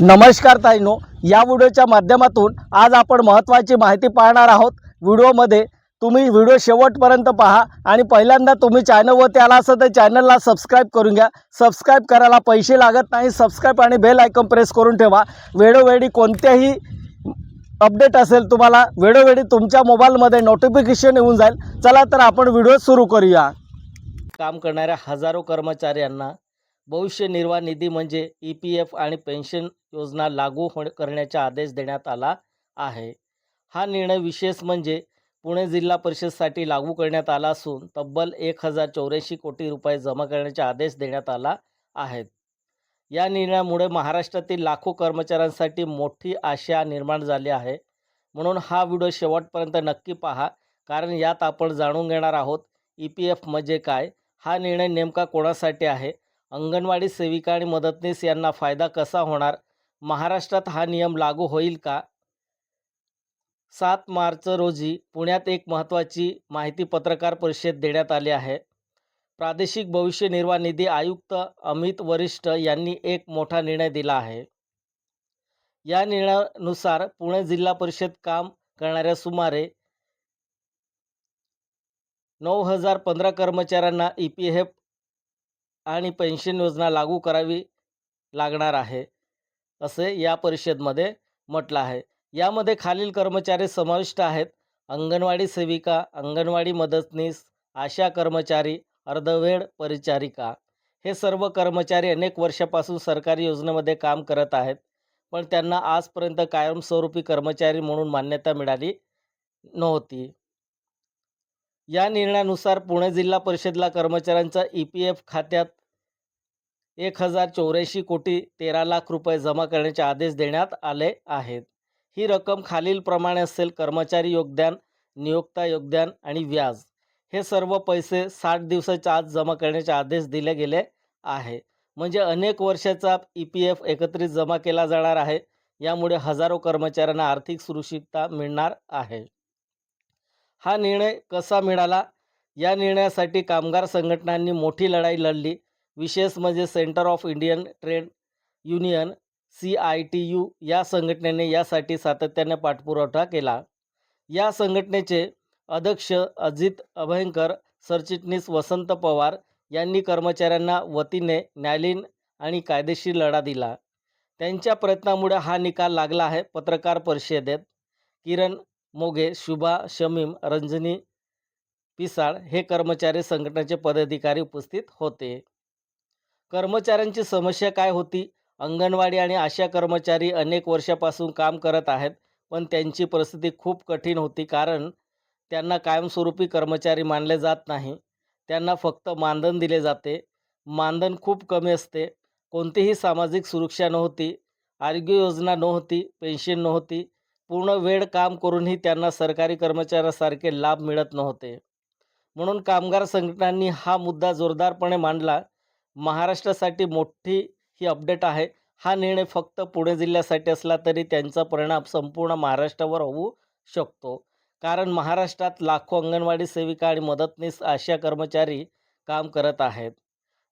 नमस्कार ताईनो, या व्हिडिओच्या माध्यमातून आज आपण महत्त्वाची माहिती पाहणार आहोत। व्हिडिओमध्ये तुम्ही व्हिडिओ शेवटपर्यंत पहा आणि पहिल्यांदा तुम्ही चॅनलवरती आला असाल तर चॅनलला सबस्क्राइब करून घ्या। सबस्क्राइब करायला पैसे लागत नाही। सबस्क्राइब आणि बेल आयकॉन प्रेस करून ठेवा। वेळोवेळी कोणत्याही अपडेट असेल तुम्हाला वेळोवेळी तुमच्या मोबाईलमध्ये नोटिफिकेशन येऊन जाईल। चला तर आपण व्हिडिओ सुरू करूया। काम करणाऱ्या हजारो कर्मचाऱ्यांना भविष्य निर्वाह निधी म्हणजे EPF आणि पेन्शन योजना लागू करण्याचा आदेश देण्यात आला आहे। हा निर्णय विशेष म्हणजे पुणे जिल्हा परिषदसाठी लागू करण्यात आला असून तब्बल 1084 कोटी रुपये जमा करण्याचा आदेश देण्यात आला आहे। या निर्णयामुळे महाराष्ट्रातील लाखो कर्मचाऱ्यांसाठी मोठी आशा निर्माण झाली आहे। म्हणून हा व्हिडिओ शेवटपर्यंत नक्की पहा, कारण यात आपण जाणून घेणार आहोत EPF म्हणजे काय, हा निर्णय नेमका कोणासाठी आहे, अंगणवाडी सेविका आणि मदतनीस यांना फायदा कसा होणार, महाराष्ट्रात हा नियम लागू होईल का। 7 मार्च रोजी पुण्यात एक महत्त्वाची माहिती पत्रकार परिषद देण्यात आली आहे। प्रादेशिक भविष्य निर्वाह निधी आयुक्त अमित वरिष्ठ यांनी एक मोठा निर्णय दिला आहे। या निर्णयानुसार पुणे जिल्हा परिषद काम करणाऱ्या सुमारे 9015 कर्मचाऱ्यांना EPF आणि पेन्शन योजना लागू करावी लागणार आहे, असे या परिषदेमध्ये म्हटलं आहे। यामध्ये खालील कर्मचारी समाविष्ट आहेत: अंगणवाडी सेविका, अंगणवाडी मदतनीस, आशा कर्मचारी, अर्धवेळ परिचारिका। हे सर्व कर्मचारी अनेक वर्षापासून सरकारी योजनेमध्ये काम करत आहेत, पण त्यांना आजपर्यंत कायमस्वरूपी कर्मचारी म्हणून मान्यता मिळाली नव्हती। या निर्णयानुसार पुणे जिल्हा परिषदला कर्मचाऱ्यांच्या EPF खात्यात 1084 कोटी 13 लाख रुपये जमा करण्याचे आदेश देण्यात आले आहेत। ही रक्कम खालीलप्रमाणे असेल: कर्मचारी योगदान, नियोक्ता योगदान आणि व्याज। हे सर्व पैसे 60 दिवसाच्या आत जमा करण्याचे आदेश दिले गेले आहे। म्हणजे अनेक वर्षाचा EPF एकत्रित जमा केला जाणार आहे। यामुळे हजारो कर्मचाऱ्यांना आर्थिक सुरक्षितता मिळणार आहे। हा निर्णय कसा मिळाला? या निर्णयासाठी कामगार संघटनांनी मोठी लढाई लढली। विशेष म्हणजे centre of Indian trade union CITU या संघटनेने यासाठी सातत्याने पाठपुरावा केला। या संघटनेचे अध्यक्ष अजित अभयंकर, सरचिटणीस वसंत पवार यांनी कर्मचाऱ्यांना वतीने न्यायालयीन आणि कायदेशीर लढा दिला। त्यांच्या प्रयत्नामुळे हा निकाल लागला आहे। पत्रकार परिषदेत किरण मोगे, शुभा शमीम, रंजनी पिसाळ हे कर्मचारी संघटनेचे पदाधिकारी उपस्थित होते। कर्मचाऱ्यांची समस्या काय होती? अंगणवाडी आणि आशा कर्मचारी अनेक वर्षापासून काम करत आहेत, पण त्यांची परिस्थिती खूप कठीण होती, कारण त्यांना कायमस्वरूपी कर्मचारी मानले जात नाही। त्यांना फक्त मानधन दिले जाते। मानधन खूप कमी असते। कोणतीही सामाजिक सुरक्षा नव्हती, आरोग्य योजना नव्हती, पेन्शन नव्हती। पूर्ण वेळ काम करूनही त्यांना सरकारी कर्मचाऱ्यांसारखे लाभ मिळत नव्हते। म्हणून कामगार संघटनांनी हा मुद्दा जोरदारपणे मांडला। महाराष्ट्रासाठी मोठी ही अपडेट आहे। हा निर्णय फक्त पुणे जिल्ह्यासाठी असला तरी त्यांचा परिणाम संपूर्ण महाराष्ट्रावर होऊ शकतो, कारण महाराष्ट्रात लाखो अंगणवाडी सेविका आणि मदतनीस, आशा कर्मचारी काम करत आहेत।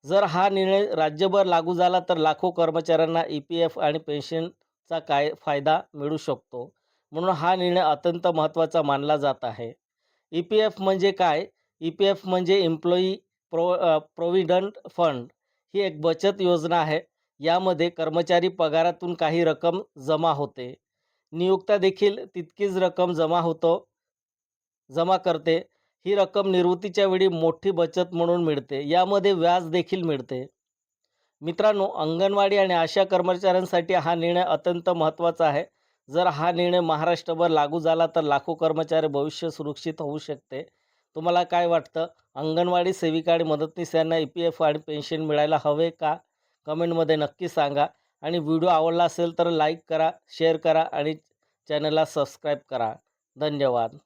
जर हा निर्णय राज्यभर लागू झाला तर लाखो कर्मचाऱ्यांना EPF आणि पेन्शनचा फायदा मिळू शकतो। म्हणून हा निर्णय अत्यंत महत्त्वाचा मानला जात आहे। EPF म्हणजे काय? EPF म्हणजे एम्प्लॉई प्रोव्हिडंट फंड ही एक बचत योजना आहे। यामध्ये कर्मचारी पगारातून काही रक्कम जमा होते। नियोक्ता देखील तितकीच रक्कम जमा करते। ही रक्कम निवृत्तीच्या वेळी मोठी बचत म्हणून मिळते। यामध्ये व्याज देखील मिळते। मित्रांनो, अंगणवाडी आणि आशा कर्मचाऱ्यांसाठी हा निर्णय अत्यंत महत्त्वाचा आहे। जर हा निर्णय महाराष्ट्रभर लागू झाला तर लाखो कर्मचारी भविष्य सुरक्षित होऊ शकते। तुम्हाला काय वाटतं? अंगणवाडी सेविका आणि मदतनीस यांना EPF आणि पेन्शन मिळायला हवे का? कमेंटमध्ये नक्की सांगा। आणि व्हिडिओ आवडला असेल तर लाईक करा, शेअर करा आणि चॅनलला सबस्क्राईब करा। धन्यवाद।